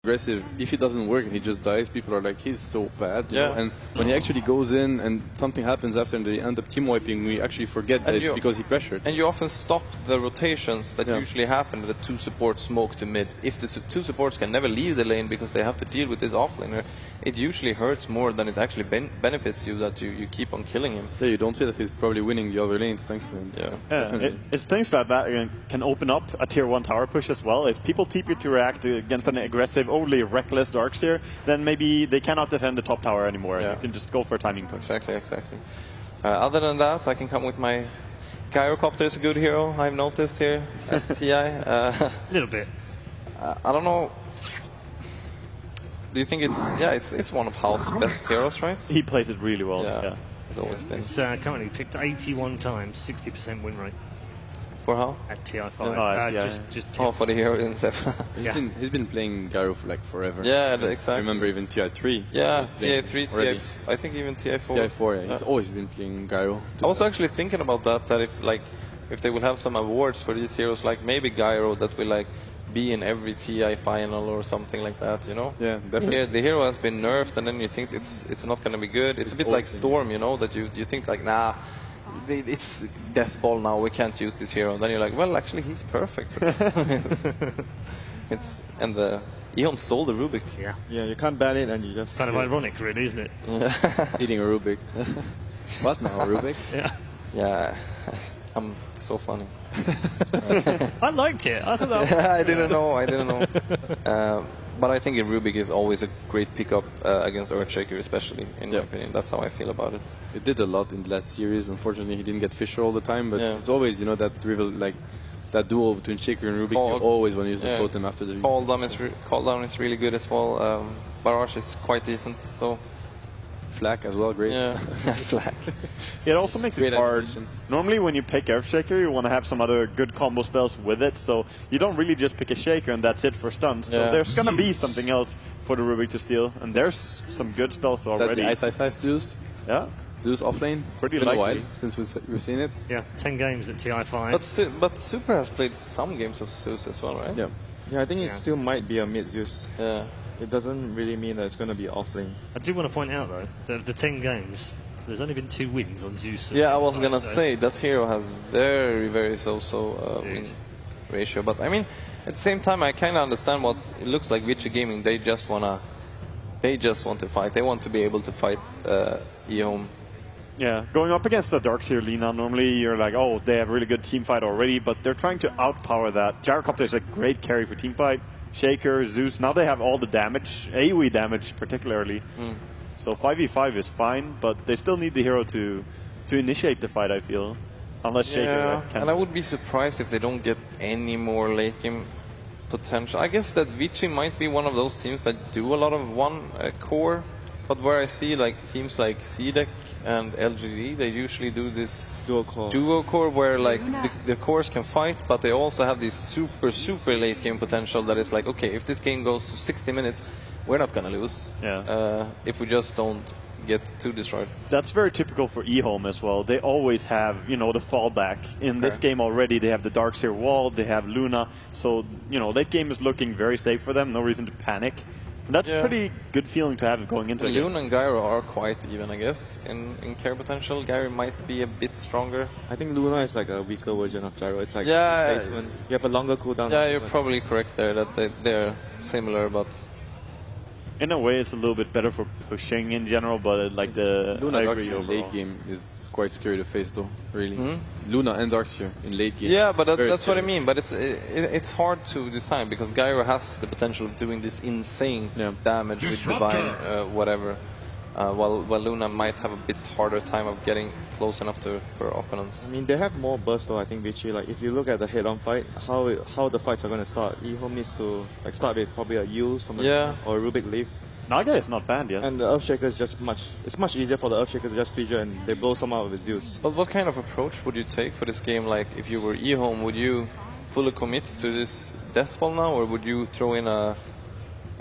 aggressive. If it doesn't work and he just dies, people are like, he's so bad. You know? And when he actually goes in and something happens after and they end up team wiping, we actually forget that it's because he pressured. And you often stop the rotations that usually happen that two supports smoke to mid. If the two supports can never leave the lane because they have to deal with this offlaner, it usually hurts more than it actually benefits you that you keep on killing him. Yeah, you don't say that he's probably winning the other lanes thanks to him. It's things like that can open up a tier 1 tower push as well. If people TP to react against an aggressive, overly reckless Darkseer, then maybe they cannot defend the top tower anymore. You can just go for a timing push. Exactly. Other than that, I can come with my Gyrocopter is a good hero, I've noticed here at TI. A little bit. I don't know. Do you think it's one of House's best heroes, right? He plays it really well. Yeah. It's always been. It's currently picked 81 times, 60% win rate. For how? At TI5. Just for the hero in Zephyr. He's been playing Gyro for like forever. Yeah, exactly. I remember even TI3. Yeah, TI3, I think even TI4. TI4, he's always been playing Gyro. I was actually thinking about that if they will have some awards for these heroes, like maybe Gyro that will like be in every TI final or something like that, you know? Yeah, definitely. The hero has been nerfed and then you think it's not going to be good. It's a bit like Storm, you know, that you think like, nah, it's death ball now, we can't use this hero. And then you're like, well, actually, he's perfect. And the Eon stole the Rubik. Yeah, you can't ban it and you just... Kind of ironic, really, isn't it? Eating a Rubik. What now, a Rubik? Yeah, I'm so funny. I liked it. I thought that was I didn't know. But I think Rubik is always a great pickup against Earthshaker, especially, in my opinion. That's how I feel about it. He did a lot in the last series. Unfortunately, he didn't get Fisher all the time, but it's always, you know, that rival, like that duel between Shaker and Rubik. You always want to use a totem after the call down is really good as well. Barrage is quite decent, so... Flak as well, great. Yeah, Flak. It also makes it hard. Normally when you pick Earthshaker, you want to have some other good combo spells with it, so you don't really just pick a Shaker and that's it for stuns. So there's going to be something else for the Rubik to steal, and there's some good spells already. That's the Ice Zeus? Yeah. Zeus offlane? Pretty likely. A while since we've seen it. Yeah, 10 games at TI5. But Super has played some games of Zeus as well, right? Yeah, I think it still might be a mid Zeus. Yeah. It doesn't really mean that it's going to be offlane. I do want to point out, though, that of the 10 games, there's only been 2 wins on Zeus. Yeah, I was going to say, that hero has very, very so-so win ratio. But, I mean, at the same time, I kind of understand what it looks like Vichy Gaming. They just want to fight. They want to be able to fight eHome. Yeah, going up against the Darkseer Lina, normally you're like, oh, they have a really good team fight already, but they're trying to outpower that. Gyrocopter is a great carry for team fight. Shaker, Zeus, now they have all the damage, AoE damage particularly. So 5v5 is fine, but they still need the hero to initiate the fight, I feel. Unless Shaker can. And I would be surprised if they don't get any more late game potential. I guess that Vichy might be one of those teams that do a lot of one core, but where I see like teams like CDEC and LGD, they usually do this duo core where like the cores can fight, but they also have this super late game potential that is like, okay, if this game goes to 60 minutes, we're not gonna lose if we just don't get too destroyed. That's very typical for eHome as well. They always have, you know, the fallback. In this game already, they have the Darkseer wall, they have Luna, so, you know, that game is looking very safe for them, no reason to panic. And that's a pretty good feeling to have going into it. Luna and Gyro are quite even, I guess, in care potential. Gyro might be a bit stronger. I think Luna is like a weaker version of Gyro. It's like replacement. You have a longer cooldown. Yeah, you're probably correct there, that they're similar, but... In a way, it's a little bit better for pushing in general, but like the Luna Darkseer in late game is quite scary to face, though. Really, Luna and Darkseer in late game. Yeah, but that's what I mean. But it's hard to design because Gyro has the potential of doing this insane damage with Divine, whatever. While Luna might have a bit harder time of getting close enough to her opponents. I mean, they have more burst though, I think, Vichy. Like, if you look at the head-on fight, how the fights are going to start, eHome needs to like start with probably a use from the or a Rubik Leaf. Naga is not banned yet. And the Earthshaker is just it's much easier for the Earthshaker to just feature and they blow some out with Zeus. But what kind of approach would you take for this game? Like, if you were eHome, would you fully commit to this Death Ball now, or would you throw in a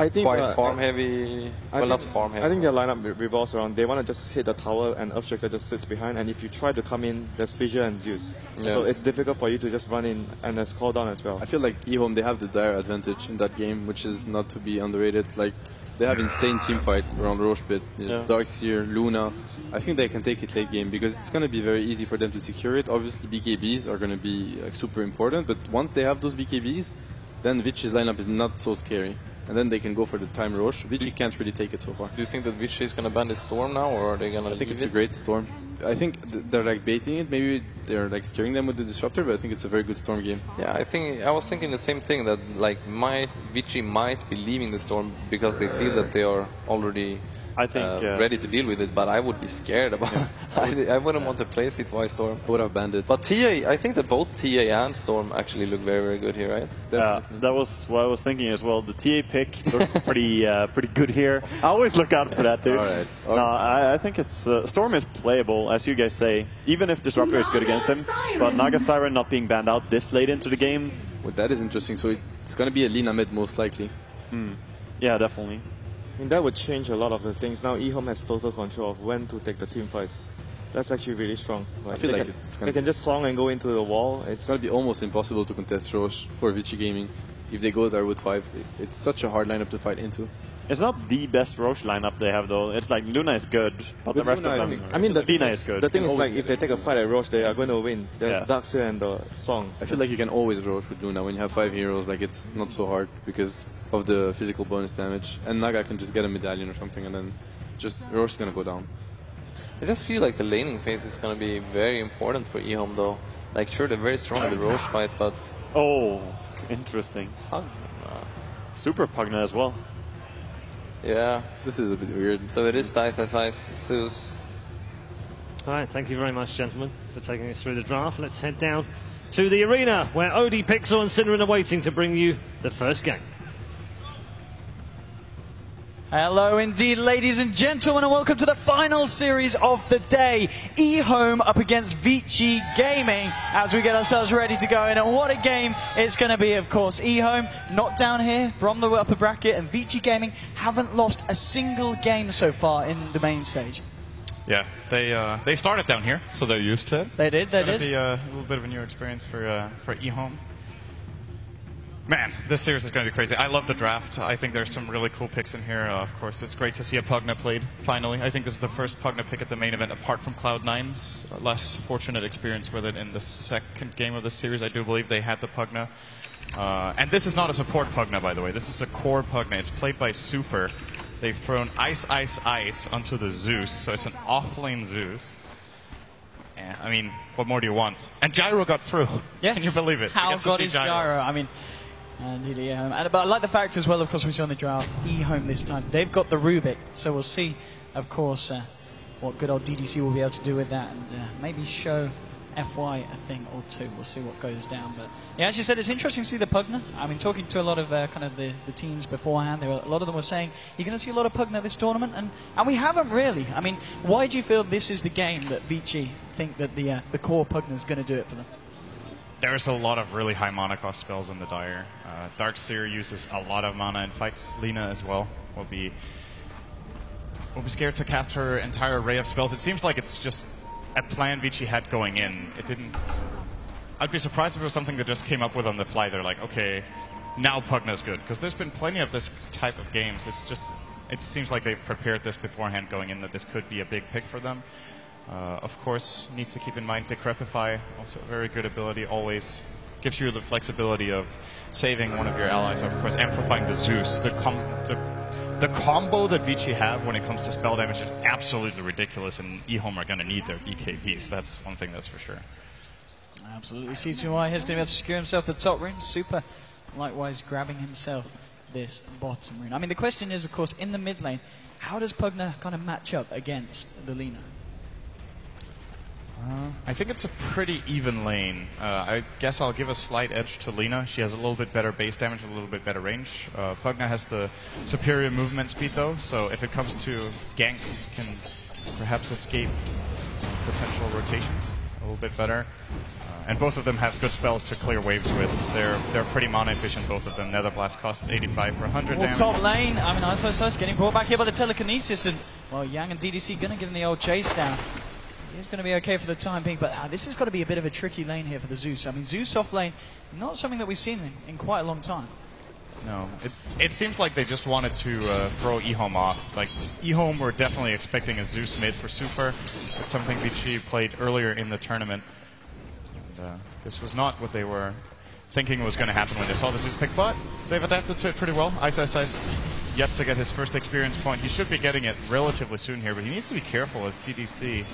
I think quite farm heavy. Not farm heavy. I think their lineup revolves around. They want to just hit the tower, and Earthshaker just sits behind. And if you try to come in, there's Fissure and Zeus. Yeah. So it's difficult for you to just run in, and there's call down as well. I feel like eHome, they have the dire advantage in that game, which is not to be underrated. Like, they have insane team fight around Roche Pit, Darkseer, Luna. I think they can take it late game because it's going to be very easy for them to secure it. Obviously, BKBs are going to be super important, but once they have those BKBs, then Vichi's lineup is not so scary. And then they can go for the time Roche. Vici can't really take it so far. Do you think that Vici is going to ban the Storm now, or are they going to I think it's a great Storm. I think they're like baiting it. Maybe they're like scaring them with the Disruptor, but I think it's a very good Storm game. Yeah, I was thinking the same thing, that like Vici might be leaving the Storm because they feel that they are already ready to deal with it, but I would be scared about it. I wouldn't want to play Seatwise Storm. I would have banned it. But TA, I think that both TA and Storm actually look very, very good here, right? That was what I was thinking as well. The TA pick looks pretty good here. I always look out for that, dude. All right. No, I think it's Storm is playable, as you guys say, even if Disruptor is good against him. But Naga Siren not being banned out this late into the game. Well, that is interesting. So it's going to be a Lina mid most likely. Yeah, definitely. I mean, that would change a lot of the things. Now eHome has total control of when to take the team fights. That's actually really strong. Like, I feel like they can just song and go into the wall. It's going to be almost impossible to contest Roche for Vici Gaming if they go there with 5. It's such a hard lineup to fight into. It's not the best Roche lineup they have, though. It's like Luna is good, but the rest Luna, of them... I mean, Dina is good. The thing is, like, if they take a fight at Roche, they are going to win. There's Darkseer and the Song. I feel like you can always Roche with Luna. When you have 5 heroes, like, it's not so hard because of the physical bonus damage. And Naga can just get a medallion or something, and then just Roche is going to go down. I just feel like the laning phase is going to be very important for eHome, though. Like, sure, they're very strong in the Roche fight, but... Oh, interesting. Super Pugna as well. Yeah. This is a bit weird. So it is Dice Ice, Zeus. All right, thank you very much, gentlemen, for taking us through the draft. Let's head down to the arena, where Odie, Pixel and Synerin are waiting to bring you the first game. Hello indeed, ladies and gentlemen, and welcome to the final series of the day. eHome up against Vici Gaming as we get ourselves ready to go in. And what a game it's going to be, of course. eHome not down here from the upper bracket, and Vici Gaming haven't lost a single game so far in the main stage. Yeah, they started down here, so they're used to it. They did, they did. It's going to be a little bit of a new experience for eHome. Man, this series is going to be crazy. I love the draft. I think there's some really cool picks in here. Of course, it's great to see a Pugna played, finally. I think this is the first Pugna pick at the main event, apart from Cloud9's less fortunate experience with it in the second game of the series. I do believe they had the Pugna. And this is not a support Pugna, by the way. This is a core Pugna. It's played by Super. They've thrown Ice, Ice, Ice onto the Zeus, so it's an off-lane Zeus. Yeah, I mean, what more do you want? And Gyro got through. Yes. Can you believe it? How good is Gyro? I mean... but I like the fact as well, of course, we saw in the draft, eHome this time. They've got the Rubik, so we'll see, of course, what good old DDC will be able to do with that, and maybe show FY a thing or two. We'll see what goes down. But yeah, as you said, it's interesting to see the Pugna. I mean, talking to a lot of kind of the teams beforehand, a lot of them were saying, you're going to see a lot of Pugna this tournament, and we haven't really. I mean, why do you feel this is the game that Vici think that the core Pugna is going to do it for them? There's a lot of really high mana cost spells in the Dire. Darkseer uses a lot of mana in fights. Lina as well will be scared to cast her entire array of spells. It seems like it's just a plan Vici had going in. It didn't... I'd be surprised if it was something that just came up with on the fly. They're like, okay, now Pugna's good. Because there's been plenty of this type of games. It's just... It seems like they've prepared this beforehand going in, that this could be a big pick for them. Of course, need to keep in mind Decrepify, also a very good ability, always gives you the flexibility of saving one of your allies, of course amplifying the Zeus. The combo that Vici have when it comes to spell damage is absolutely ridiculous, and eHome are going to need their BKBs. That's one thing that's for sure. Absolutely. C2I has to be able to secure himself the top rune. Super, likewise, grabbing himself this bottom rune. I mean, the question is, of course, in the mid lane, how does Pugna kind of match up against the Lina? I think it's a pretty even lane. I guess I'll give a slight edge to Lina. She has a little bit better base damage, a little bit better range. Pugna has the superior movement speed though, so if it comes to ganks, can perhaps escape potential rotations a little bit better. And both of them have good spells to clear waves with. They're pretty mana efficient, both of them. Nether Blast costs 85 for 100 damage. Top lane, I mean, Ice getting brought back here by the telekinesis, and well, Yang and DDC going to give him the old chase down. He's going to be okay for the time being, but this has got to be a bit of a tricky lane here for the Zeus. I mean, Zeus off lane, not something that we've seen in quite a long time. No, it seems like they just wanted to throw eHome off. Like, eHome were definitely expecting a Zeus mid for Super. It's something Vici played earlier in the tournament. And, this was not what they were thinking was going to happen when they saw the Zeus pick, but they've adapted to it pretty well. Ice yet to get his first experience point. He should be getting it relatively soon here, but he needs to be careful as DDC is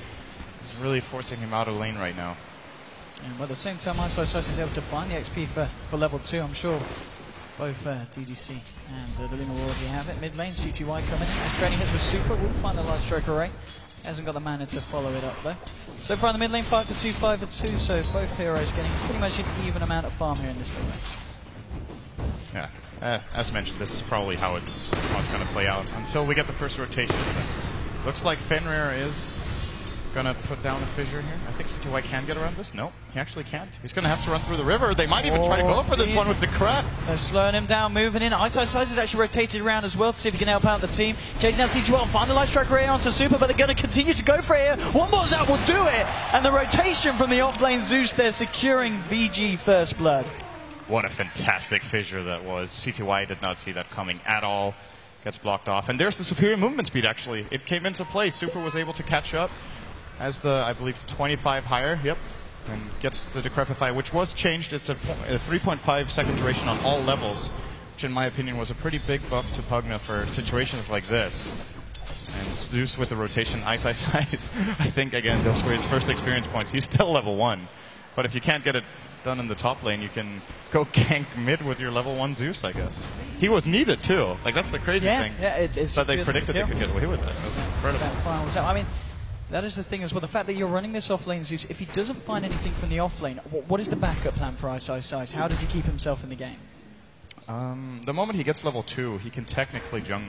really forcing him out of lane right now. And at the same time, Ice is able to find the XP for level 2, I'm sure. Both DDC and the Luna will already have it. Mid lane, CTY coming in. As training hits with Super, will find the Light Strike array. Hasn't got the mana to follow it up though. So far in the mid lane, 5 for 2, 5 for 2. So both heroes getting pretty much an even amount of farm here in this mid lane. Yeah, as mentioned, this is probably how it's going to play out until we get the first rotation. So looks like Fenrir is going to put down a fissure here. I think CTY can get around this. No, he actually can't. He's going to have to run through the river. They might even try to go for this one with the crap. They're slowing him down, moving in. Ice is actually rotated around as well to see if he can help out the team. Chasing down CTY, find the Light Strike array onto Super, but they're going to continue to go for it here. One more zap will do it. And the rotation from the off-lane Zeus there securing VG first blood. What a fantastic fissure that was. CTY did not see that coming at all. Gets blocked off. And there's the superior movement speed, actually. It came into play. Super was able to catch up as the, I believe, 25 higher. Yep. And gets the Decrepify, which was changed. It's a 3.5 second duration on all levels, which in my opinion was a pretty big buff to Pugna for situations like this. And Zeus with the rotation, Ice. I think, again, those were his first experience points. He's still level 1. But if you can't get it done in the top lane, you can go gank mid with your level 1 Zeus, I guess. He was needed too. Like, that's the crazy thing. Yeah, it's that they predicted they could get away with it. It was incredible. So, I mean, that is the thing as well. The fact that you're running this off-lane Zeus, if he doesn't find anything from the off-lane, what is the backup plan for Ice? How does he keep himself in the game? The moment he gets level 2, he can technically jungle.